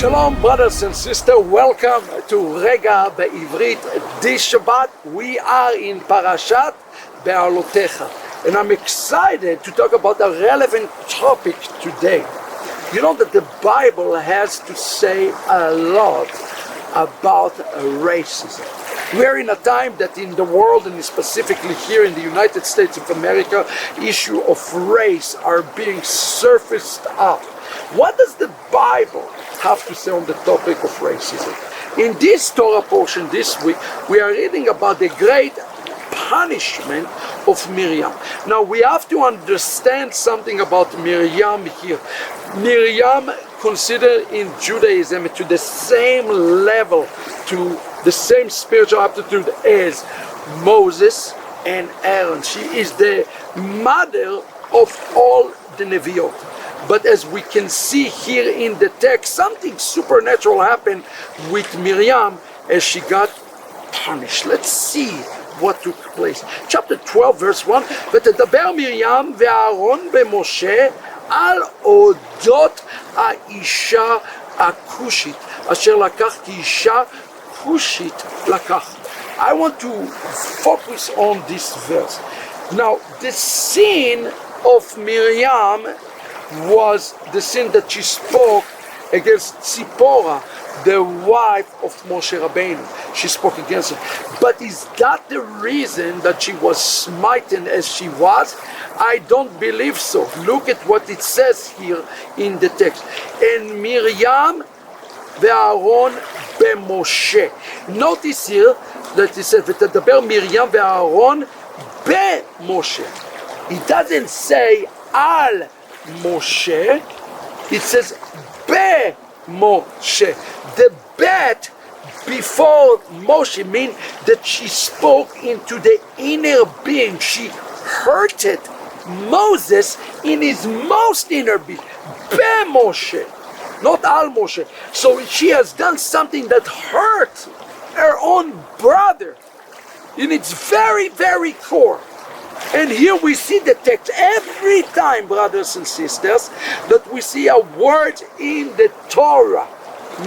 Shalom, brothers and sisters. Welcome to Regah Bivrit. This Shabbat we are in Parashat Beha'alotechà, and I'm excited to talk about a relevant topic today. You know that the Bible has to say a lot about racism. We're in a time that in the world, and specifically here in the United States of America, issue of race are being surfaced up. What does the Bible have to say on the topic of racism? In this Torah portion this week, we are reading about the great punishment of Miriam. Now we have to understand something about Miriam here. Miriam considered in Judaism to the same level, to the same spiritual aptitude as Moses and Aaron. She is the mother of all the Neviot. But as we can see here in the text, something supernatural happened with Miriam as she got punished. Let's see what took place. Chapter 12, verse 1, ותדבר מרים ואהרון במשה על אודות האישה הכושית, אשר לקח כאישה כושית לקח. I want to focus on this verse. Now, the sin of Miriam was the sin that she spoke against Tzipporah, the wife of Moshe Rabbeinu. She spoke against her. But is that the reason that she was smitten as she was? I don't believe so. Look at what it says here in the text. And Miriam ve'Aaron beMoshe. Notice here that it says, ותדבר מרים ואהרון beMoshe. It doesn't say al Moshe, it says Be Moshe. The bet before Moshe means that she spoke into the inner being. She hurted Moses in his most inner being. Be Moshe, not Al Moshe. So she has done something that hurt her own brother in its very, very core. And here we see the text every time, brothers and sisters, that we see a word in the Torah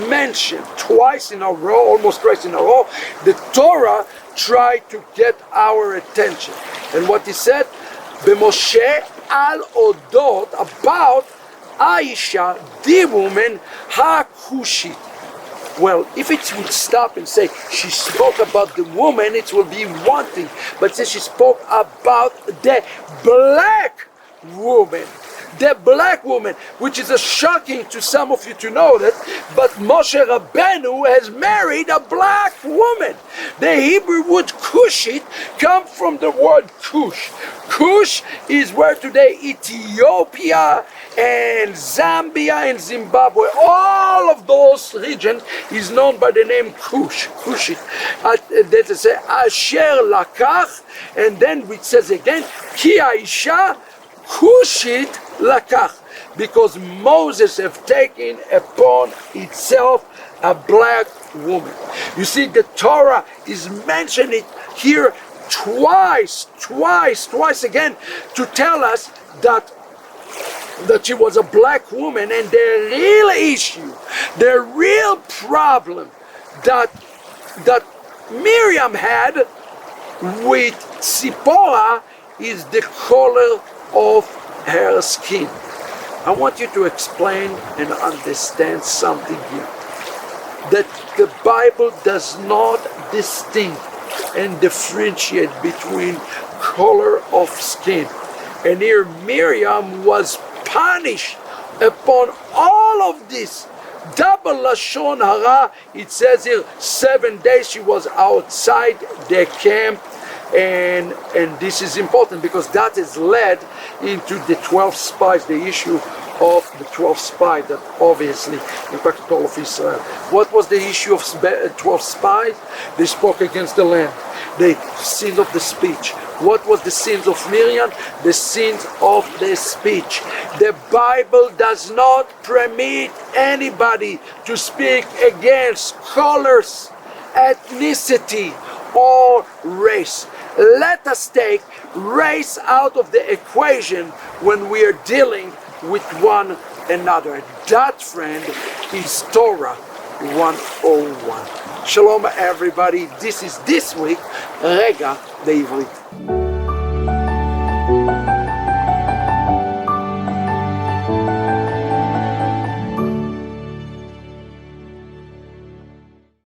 mentioned twice in a row, almost twice in a row. The Torah tried to get our attention. And what he said, במשה al odot, about Aisha, the woman, hakushit. Well, if it would stop and say she spoke about the woman, it will be one thing. But since she spoke about the black woman, which is shocking to some of you to know that, but Moshe Rabbeinu has married a black woman. The Hebrew word Cushit comes from the word Cush. Cush is where today Ethiopia and Zambia and Zimbabwe, all of those regions is known by the name Cush. Cushit. That is Asher Lakach, and then it says again, Ki Aisha Cushit Lakach, because Moses have taken upon itself a black woman. You see, the Torah is mentioning here twice again to tell us that she was a black woman, and the real issue, the real problem that Miriam had with Tzipporah is the color of her skin. I want you to explain and understand something here. That the Bible does not distinguish and differentiate between color of skin. And here Miriam was punished upon all of this. Double Lashon Hara, it says here, 7 days she was outside the camp. And this is important because that is led into the 12 spies, the issue of the 12 spies that obviously impacted all of Israel. What was the issue of 12 spies? They spoke against the land. The sins of the speech. What was the sins of Miriam? The sins of the speech. The Bible does not permit anybody to speak against colors, ethnicity, or race. Let us take race out of the equation when we are dealing with one another. That, friend, is Torah 101. Shalom everybody, this is this week Regah בעברית.